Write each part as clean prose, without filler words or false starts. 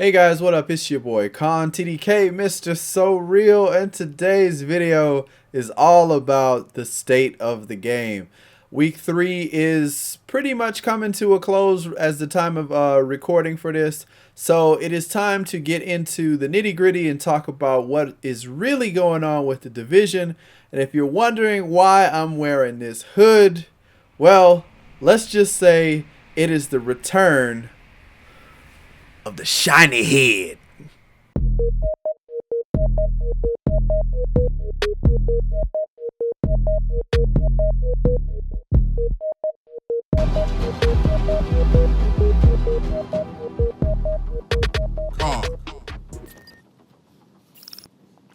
Hey guys, what up? It's your boy Con TDK, Mr. So Real, and today's video is all about the state of the game. Week 3 is pretty much coming to a close as the time of recording for this, so it is time to get into the nitty-gritty and talk about what is really going on with the division. And if you're wondering why I'm wearing this hood, well, let's just say it is the return of the shiny head.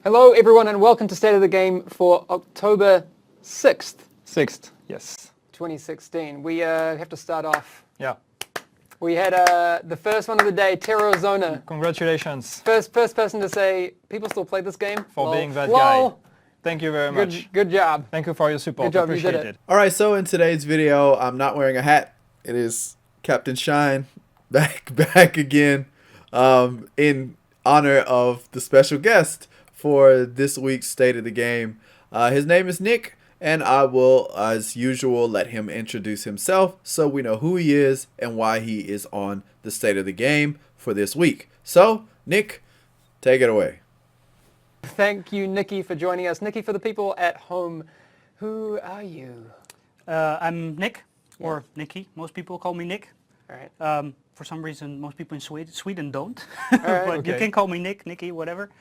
Hello everyone and welcome to State of the Game for October 6th. 6th, yes. 2016. We have to start off. Yeah. We had the first one of the day, Terrozona. Congratulations. First person to say, people still play this game? For being that Lol. guy. Thank you very much. Good job. Thank you for your support. Good job, Appreciate you did it. Alright, so in today's video, I'm not wearing a hat. It is Captain Shine back again in honor of the special guest for this week's State of the Game. His name is Nick, and I will, as usual, let him introduce himself so we know who he is and why he is on the State of the Game for this week. So, Nick, take it away. Thank you, Nikki, for joining us. Nikki, for the people at home, who are you? I'm Nick, or Nicky. Most people call me Nick. All right. For some reason, most people in Sweden don't. right, But okay. you can call me Nick, Nicky, whatever.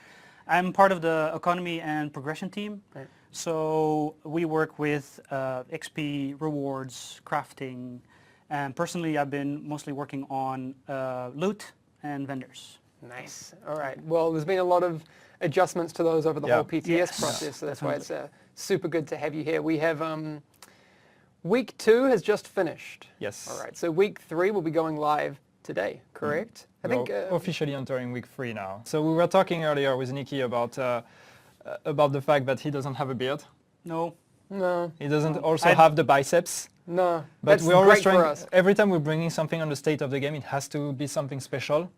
I'm part of the economy and progression team. Right. So we work with XP, rewards, crafting, and personally I've been mostly working on loot and vendors. Nice. All right. Well, there's been a lot of adjustments to those over the whole PTS Yes. process, so that's why it's Definitely. super good to have you here. We have week 2 has just finished. Yes. All right. So week 3 will be going live today, correct? I think We're officially entering week 3 now. So we were talking earlier with Nikki about the fact that he doesn't have a beard. No. no, He doesn't also have the biceps. no. But That's we're always great for trying, us. every time we're bringing something on the state of the game, it has to be something special.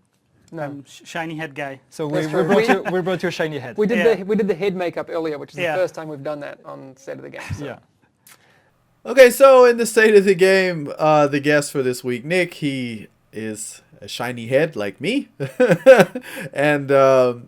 No. I'm shiny head guy. So we That's true. brought you a shiny head. We did Yeah. we did the head makeup earlier, which is Yeah. the first time we've done that on State of the Game. So. Yeah. Okay, so in the State of the Game, the guest for this week, Nick, he is a shiny head like me. And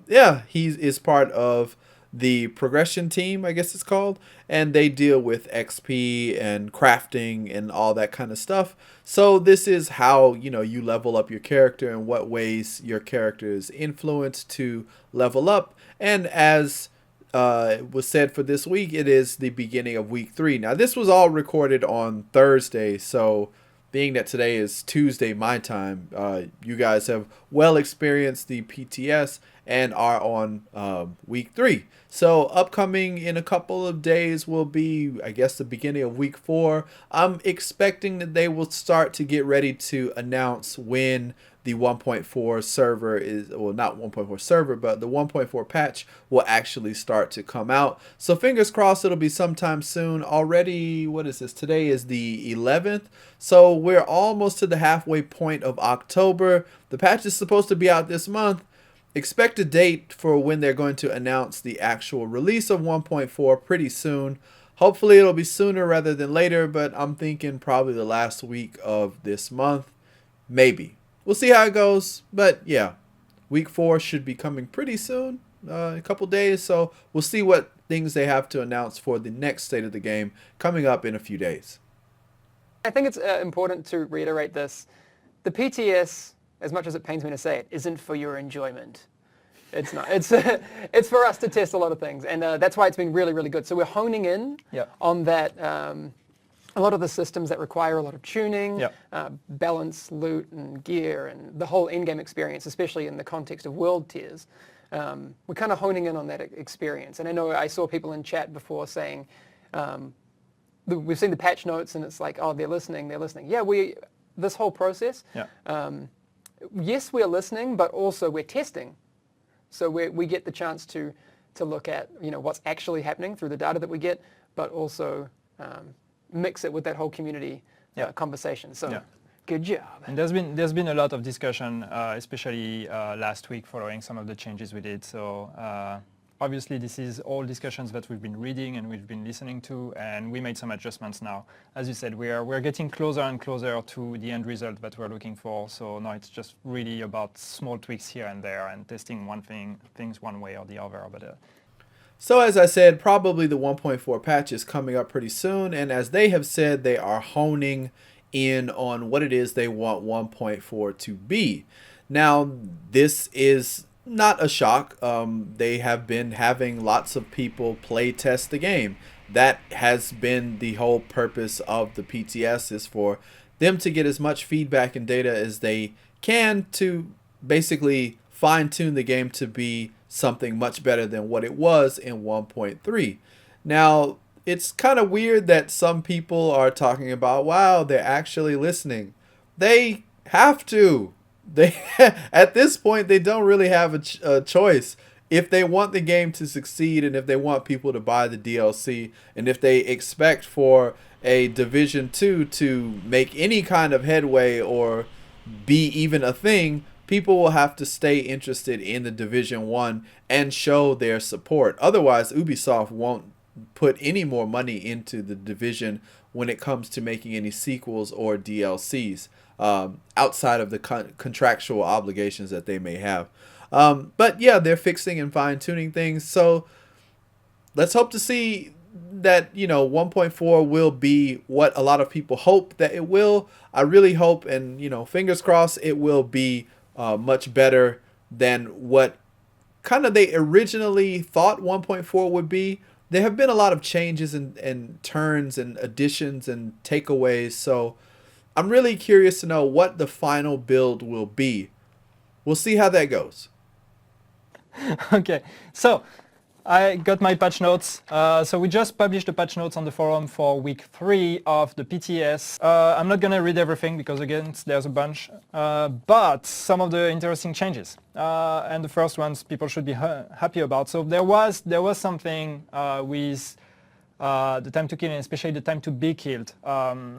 yeah, he is part of the progression team, I guess it's called, and they deal with XP and crafting and all that kind of stuff. So this is how, you know, you level up your character and what ways your character is influenced to level up. And as was said for this week, it is the beginning of week 3. Now this was all recorded on Thursday, so being that today is Tuesday my time, you guys have well experienced the PTS and are on week 3. So upcoming in a couple of days will be, I guess, the beginning of week 4. I'm expecting that they will start to get ready to announce when the 1.4 server is, well, not 1.4 server, but the 1.4 patch will actually start to come out. So fingers crossed it'll be sometime soon. Already, what is this? Today is the 11th. So we're almost to the halfway point of October. The patch is supposed to be out this month. Expect a date for when they're going to announce the actual release of 1.4 pretty soon. Hopefully it'll be sooner rather than later, but I'm thinking probably the last week of this month. Maybe. We'll see how it goes, but yeah, week 4 should be coming pretty soon, a couple days, so we'll see what things they have to announce for the next State of the Game coming up in a few days. I think it's important to reiterate this. The PTS, as much as it pains me to say it, isn't for your enjoyment. It's not. It's it's for us to test a lot of things, and that's why it's been really, really good. So we're honing in on that. A lot of the systems that require a lot of tuning, balance, loot, and gear, and the whole in-game experience, especially in the context of world tiers. We're kind of honing in on that experience. And I know I saw people in chat before saying, we've seen the patch notes, and it's like, oh, they're listening. Yeah, this whole process, yes, we're listening, but also we're testing. So we get the chance to look at, you know, what's actually happening through the data that we get, but also mix it with that whole community conversation. So Good job. And there's been a lot of discussion, especially last week following some of the changes we did. So obviously this is all discussions that we've been reading and we've been listening to, and we made some adjustments now. As you said, we're getting closer and closer to the end result that we're looking for. So now it's just really about small tweaks here and there and testing things one way or the other. But so as I said, probably the 1.4 patch is coming up pretty soon, and as they have said, they are honing in on what it is they want 1.4 to be. Now, this is not a shock. They have been having lots of people play test the game. That has been the whole purpose of the PTS, is for them to get as much feedback and data as they can to basically fine-tune the game to be something much better than what it was in 1.3. Now, it's kind of weird that some people are talking about, wow, they're actually listening. They have to. They at this point, they don't really have a choice. If they want the game to succeed, and if they want people to buy the DLC, and if they expect for a Division 2 to make any kind of headway or be even a thing, people will have to stay interested in the Division 1 and show their support. Otherwise, Ubisoft won't put any more money into the Division when it comes to making any sequels or DLCs. Outside of the contractual obligations that they may have. But yeah, they're fixing and fine-tuning things. So let's hope to see that, 1.4 will be what a lot of people hope that it will. I really hope, and, fingers crossed, it will be much better than what kind of they originally thought 1.4 would be. There have been a lot of changes and turns and additions and takeaways. So I'm really curious to know what the final build will be. We'll see how that goes. Okay, so I got my patch notes. So we just published the patch notes on the forum for week 3 of the PTS. I'm not going to read everything because, again, there's a bunch. But some of the interesting changes. And the first ones people should be happy about. So there was something with the time to kill, and especially the time to be killed,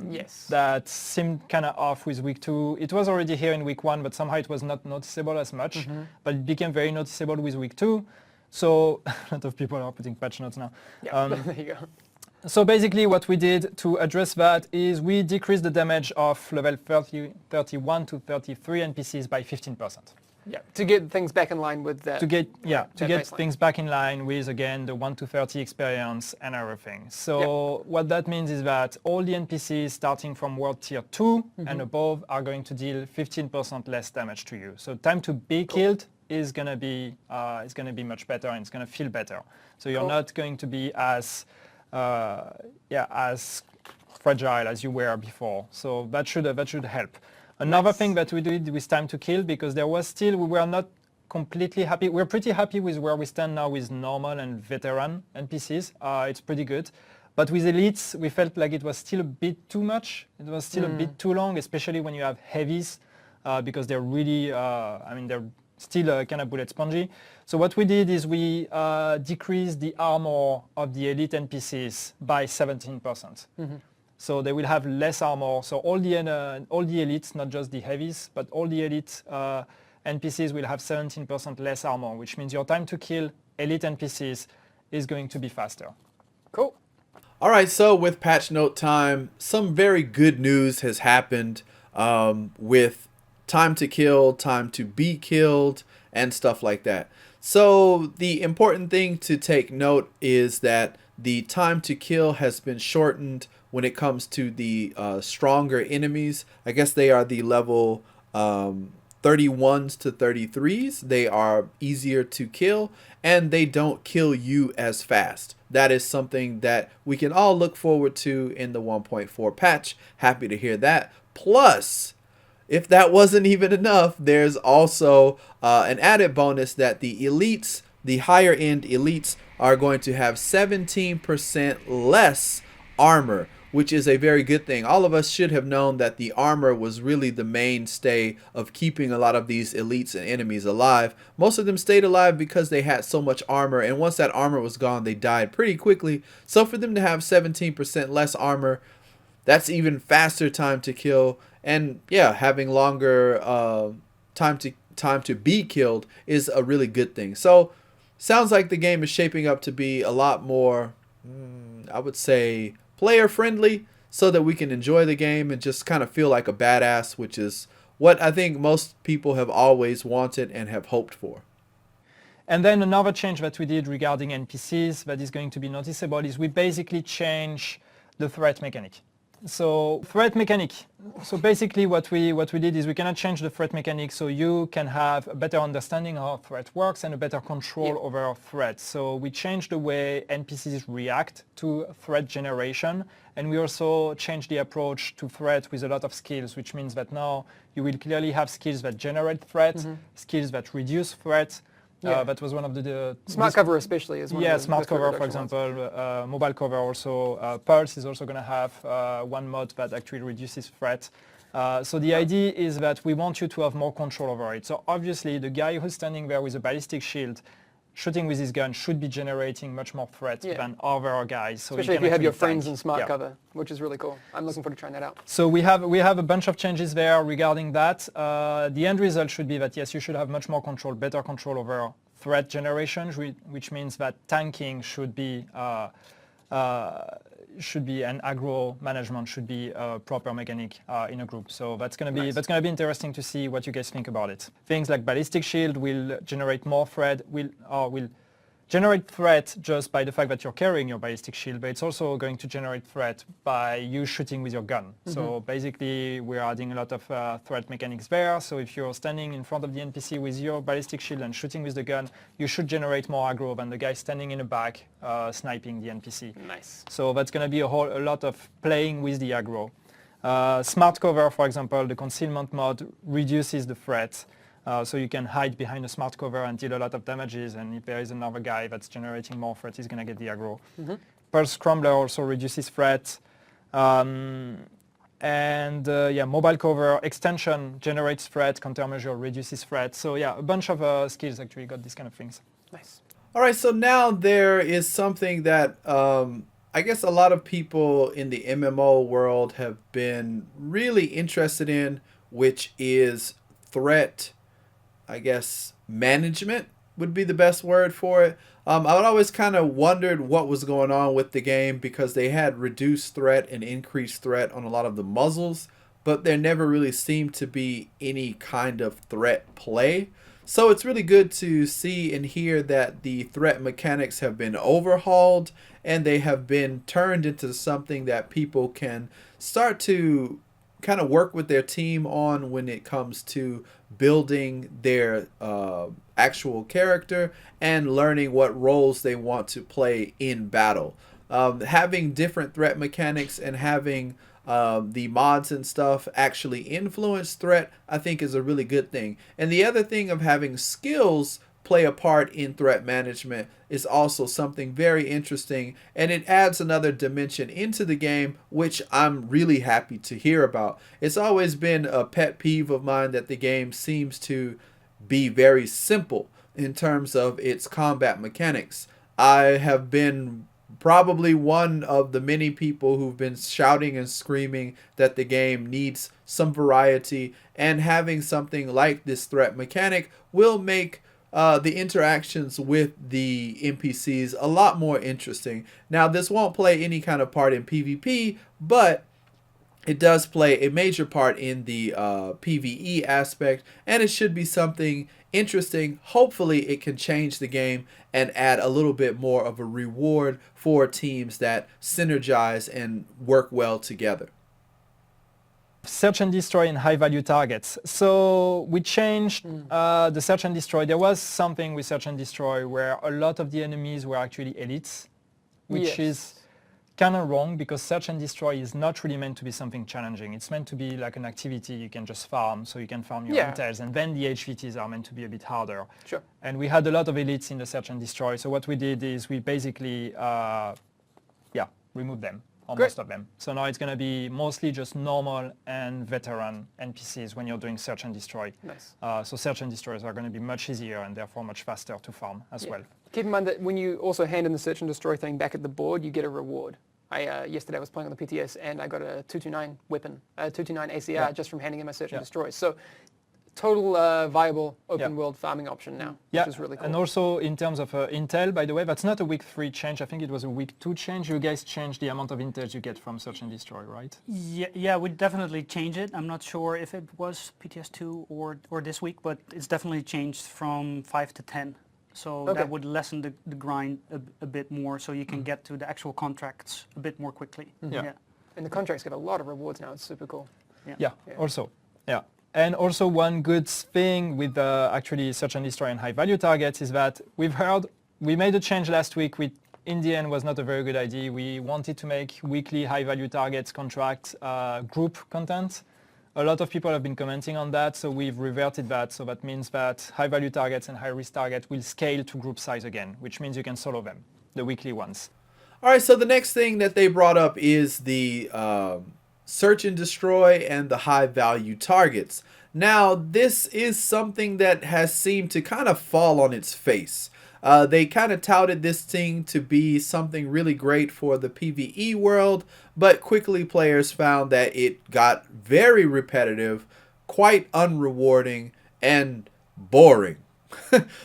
Yes. that seemed kind of off with week 2. It was already here in week 1, but somehow it was not noticeable as much. But it became very noticeable with week 2. So a lot of people are putting patch notes now. Yeah, there you go. So basically what we did to address that is we decreased the damage of level 31 to 33 NPCs by 15%. Yeah, to get things back in line with that. To get baseline. things back in line with, again, the 1 to 30 experience and everything. So what that means is that all the NPCs starting from world tier 2 and above are going to deal 15% less damage to you. So time to be killed is going to be much better, and it's going to feel better. So you're not going to be as as fragile as you were before. So that should help. Another thing that we did with time to kill, because we were not completely happy. We're pretty happy with where we stand now with normal and veteran NPCs. It's pretty good. But with elites, we felt like it was still a bit too much. It was still a bit too long, especially when you have heavies, because they're really, they're still kind of bullet spongy. So what we did is we decreased the armor of the elite NPCs by 17%. So they will have less armor. So all the elites, not just the heavies, but all the elite NPCs will have 17% less armor, which means your time to kill elite NPCs is going to be faster. Cool. All right, so with patch note time, some very good news has happened with time to kill, time to be killed, and stuff like that. So the important thing to take note is that the time to kill has been shortened when it comes to the stronger enemies. I guess they are the level 31s to 33s. They are easier to kill, and they don't kill you as fast. That is something that we can all look forward to in the 1.4 patch. Happy to hear that. Plus, if that wasn't even enough, there's also an added bonus that the elites, the higher end elites, are going to have 17% less armor, which is a very good thing. All of us should have known that the armor was really the mainstay of keeping a lot of these elites and enemies alive. Most of them stayed alive because they had so much armor, and once that armor was gone, they died pretty quickly. So for them to have 17% less armor, that's even faster time to kill, And yeah, having longer time to be killed is a really good thing. So sounds like the game is shaping up to be a lot more, I would say, player friendly, so that we can enjoy the game and just kind of feel like a badass, which is what I think most people have always wanted and have hoped for. And then another change that we did regarding NPCs that is going to be noticeable is we basically change the threat mechanic. So threat mechanic. So basically what we did is we cannot change the threat mechanic, so you can have a better understanding of how threat works and a better control over threats. So we changed the way NPCs react to threat generation, and we also changed the approach to threat with a lot of skills, which means that now you will clearly have skills that generate threat, skills that reduce threat. That was one of the smart cover especially is one of the smart cover, for ones. example, mobile cover also. Pulse is also going to have one mod that actually reduces threat. So the idea is that we want you to have more control over it. So obviously the guy who's standing there with a ballistic shield shooting with his gun should be generating much more threat than other guys. So especially if you have your friends in smart cover, which is really cool. I'm looking forward to trying that out. So we have a bunch of changes there regarding that. The end result should be that yes, you should have much more control, better control over threat generation, which means that tanking should be and aggro management should be a proper mechanic in a group. So that's gonna be interesting to see what you guys think about it. Things like ballistic shield will generate more threat, will generate threat just by the fact that you're carrying your ballistic shield, but it's also going to generate threat by you shooting with your gun. So basically we're adding a lot of threat mechanics there. So if you're standing in front of the NPC with your ballistic shield and shooting with the gun, you should generate more aggro than the guy standing in the back sniping the NPC. Nice. So that's going to be a lot of playing with the aggro. Smart cover, for example, the concealment mod reduces the threat. So you can hide behind a smart cover and deal a lot of damages, and if there is another guy that's generating more threat, he's going to get the aggro. Pulse Scrambler also reduces threat. Mobile cover extension generates threat, countermeasure reduces threat. So yeah, a bunch of skills actually got these kind of things. Nice. All right, so now there is something that I guess a lot of people in the MMO world have been really interested in, which is threat, I guess, management would be the best word for it. I would always kind of wondered what was going on with the game, because they had reduced threat and increased threat on a lot of the muzzles, but there never really seemed to be any kind of threat play. So it's really good to see and hear that the threat mechanics have been overhauled and they have been turned into something that people can start to kind of work with their team on when it comes to building their actual character and learning what roles they want to play in battle. Having different threat mechanics and having the mods and stuff actually influence threat, I think, is a really good thing. And the other thing of having skills play a part in threat management is also something very interesting, and it adds another dimension into the game, which I'm really happy to hear about. It's always been a pet peeve of mine that the game seems to be very simple in terms of its combat mechanics. I have been probably one of the many people who've been shouting and screaming that the game needs some variety, and having something like this threat mechanic will make the interactions with the NPCs a lot more interesting. Now, this won't play any kind of part in PvP, but it does play a major part in the PvE aspect, and it should be something interesting. Hopefully it can change the game and add a little bit more of a reward for teams that synergize and work well together. Search and destroy and high value targets. So we changed the search and destroy. There was something with search and destroy where a lot of the enemies were actually elites, which is kind of wrong, because search and destroy is not really meant to be something challenging. It's meant to be like an activity you can just farm, so you can farm your intels, and then the HVTs are meant to be a bit harder. Sure. And we had a lot of elites in the search and destroy, so what we did is we basically removed them. Most of them. So now it's going to be mostly just normal and veteran NPCs when you're doing search and destroy. Nice. So search and destroys are going to be much easier and therefore much faster to farm as well. Keep in mind that when you also hand in the search and destroy thing back at the board, you get a reward. Yesterday I was playing on the PTS and I got a 229 weapon, a 229 ACR just from handing in my search and destroy. So total viable open world farming option now, which is really cool. And also in terms of intel, by the way, that's not a week 3 change. I think it was a week 2 change. You guys changed the amount of intel you get from search and destroy, right? Yeah, we definitely changed it. I'm not sure if it was PTS2 or this week, but it's definitely changed from 5 to 10. So that would lessen the grind a bit more, so you can get to the actual contracts a bit more quickly. And the contracts get a lot of rewards now. It's super cool. And also one good thing with actually search and destroy and high value targets is that we made a change last week with in the end was not a very good idea. We wanted to make weekly high value targets contract group content. A lot of people have been commenting on that, so we've reverted that. So that means that high value targets and high risk targets will scale to group size again, which means you can solo them, the weekly ones. All right, so the next thing that they brought up is the search and destroy and the high value targets. Now, this is something that has seemed to kind of fall on its face. They kind of touted this thing to be something really great for the PvE world, but quickly players found that it got very repetitive, quite unrewarding, and boring.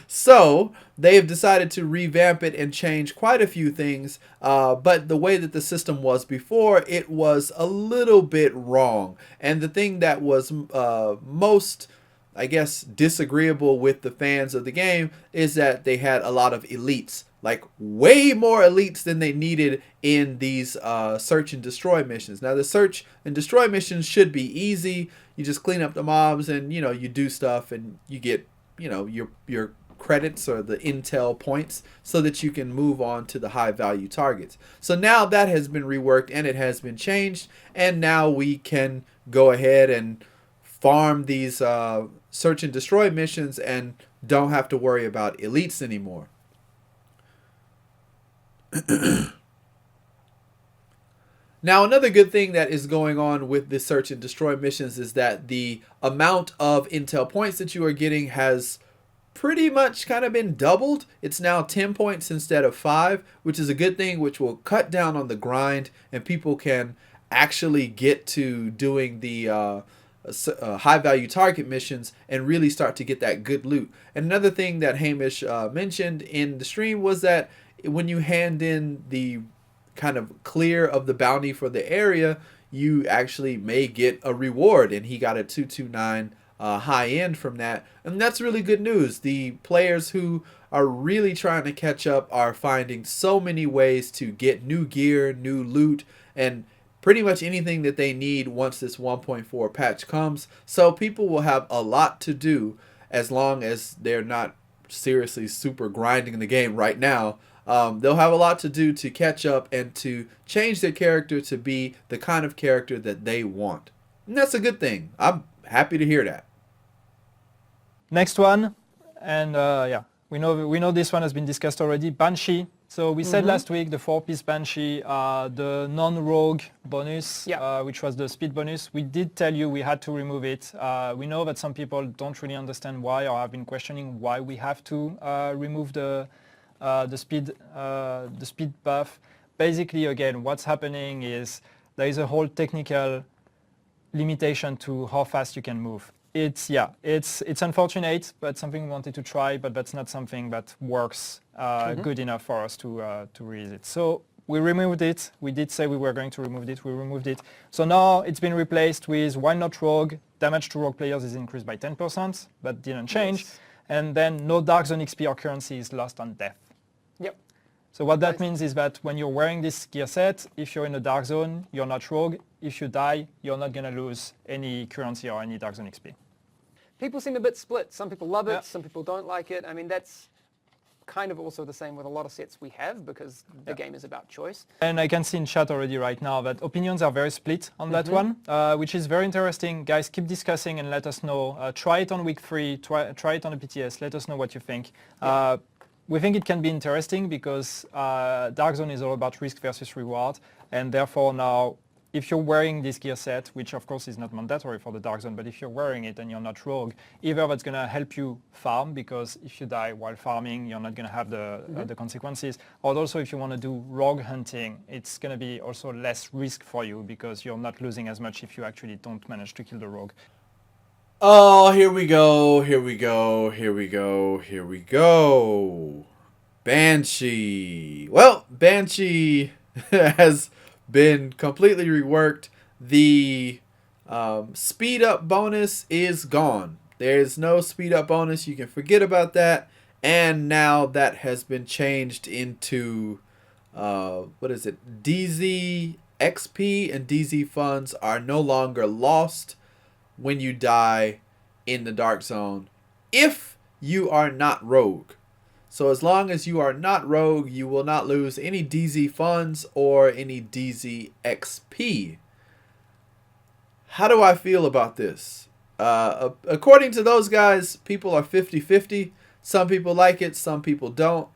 So they have decided to revamp it and change quite a few things, but the way that the system was before, it was a little bit wrong. And the thing that was most, I guess, disagreeable with the fans of the game is that they had a lot of elites, like way more elites than they needed in these search and destroy missions. Now the search and destroy missions should be easy. You just clean up the mobs and, you know, you do stuff and you get, you know, your credits or the intel points so that you can move on to the high value targets. So now that has been reworked and it has been changed, and now we can go ahead and farm these search and destroy missions and don't have to worry about elites anymore. Now, another good thing that is going on with the search and destroy missions is that the amount of intel points that you are getting has pretty much kind of been doubled. It's now 10 points instead of 5, which is a good thing, which will cut down on the grind and people can actually get to doing the high value target missions and really start to get that good loot. And another thing that Hamish mentioned in the stream was that when you hand in the kind of clear of the bounty for the area, you actually may get a reward, and he got a 229 high end from that, and that's really good news. The players who are really trying to catch up are finding so many ways to get new gear, new loot, and pretty much anything that they need once this 1.4 patch comes. So people will have a lot to do as long as they're not seriously super grinding the game right now. They'll have a lot to do to catch up and to change their character to be the kind of character that they want. And that's a good thing. I'm happy to hear that. Next one, and we know this one has been discussed already, Banshee. So we said last week the 4-piece Banshee, the non-rogue bonus, which was the speed bonus. We did tell you we had to remove it. We know that some people don't really understand why, or have been questioning why we have to remove the speed buff. Basically, again, what's happening is there is a whole technical limitation to how fast you can move. It's unfortunate, but something we wanted to try, but that's not something that works good enough for us to release it. So we removed it. We did say we were going to remove it. We removed it. So now it's been replaced with Why Not Rogue. Damage to rogue players is increased by 10%. That didn't change. Yes. And then no Dark Zone XP or currency is lost on death. Yep. So what that means is that when you're wearing this gear set, if you're in a Dark Zone, you're not rogue. If you die, you're not going to lose any currency or any Dark Zone XP. People seem a bit split. Some people love it, some people don't like it. I mean, that's kind of also the same with a lot of sets we have because the game is about choice. And I can see in chat already right now that opinions are very split on that one, which is very interesting. Guys, keep discussing and let us know. Try it on week 3, try it on the PTS, let us know what you think. We think it can be interesting because Dark Zone is all about risk versus reward, and therefore now if you're wearing this gear set, which of course is not mandatory for the Dark Zone, but if you're wearing it and you're not rogue, either that's going to help you farm, because if you die while farming, you're not going to have the consequences, or also if you want to do rogue hunting, it's going to be also less risk for you because you're not losing as much if you actually don't manage to kill the rogue. Oh, here we go, here we go, here we go, here we go. Banshee. Well, Banshee has been completely reworked. The speed up bonus is gone. There's no speed up bonus. You can forget about that. And now that has been changed into what is it? DZ XP and DZ funds are no longer lost when you die in the Dark Zone if you are not rogue. So as long as you are not rogue, you will not lose any DZ funds or any DZ XP. How do I feel about this? According to those guys, people are 50-50. Some people like it, some people don't.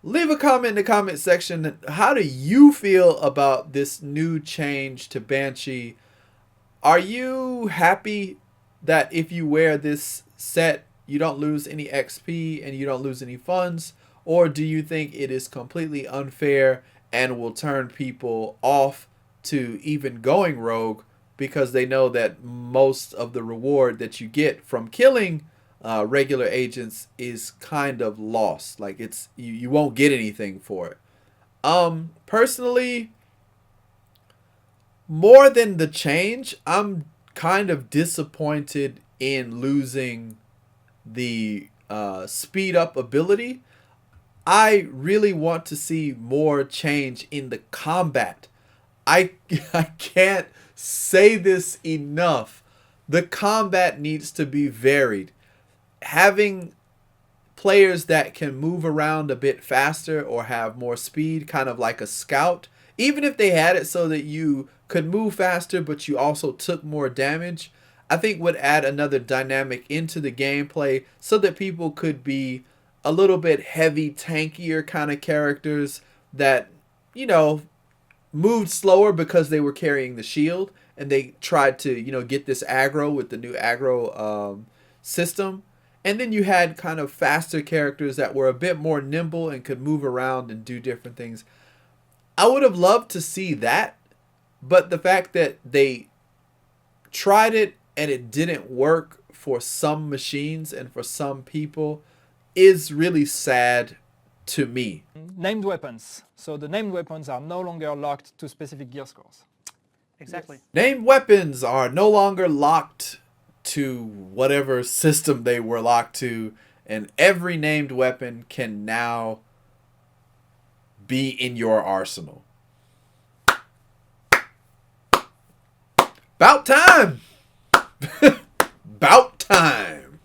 Leave a comment in the comment section. How do you feel about this new change to Banshee? Are you happy that if you wear this set, you don't lose any XP and you don't lose any funds? Or do you think it is completely unfair and will turn people off to even going rogue because they know that most of the reward that you get from killing regular agents is kind of lost? Like it's you won't get anything for it. Personally, more than the change, I'm kind of disappointed in losing the speed up ability. I really want to see more change in the combat. I can't say this enough. The combat needs to be varied. Having players that can move around a bit faster or have more speed, kind of like a scout, even if they had it so that you could move faster but you also took more damage, I think would add another dynamic into the gameplay so that people could be a little bit heavy, tankier kind of characters that, you know, moved slower because they were carrying the shield and they tried to, you know, get this aggro with the new aggro system. And then you had kind of faster characters that were a bit more nimble and could move around and do different things. I would have loved to see that, but the fact that they tried it and it didn't work for some machines and for some people is really sad to me. Named weapons. So the named weapons are no longer locked to specific gear scores. Exactly. Yes. Named weapons are no longer locked to whatever system they were locked to, and every named weapon can now be in your arsenal. About time! About time!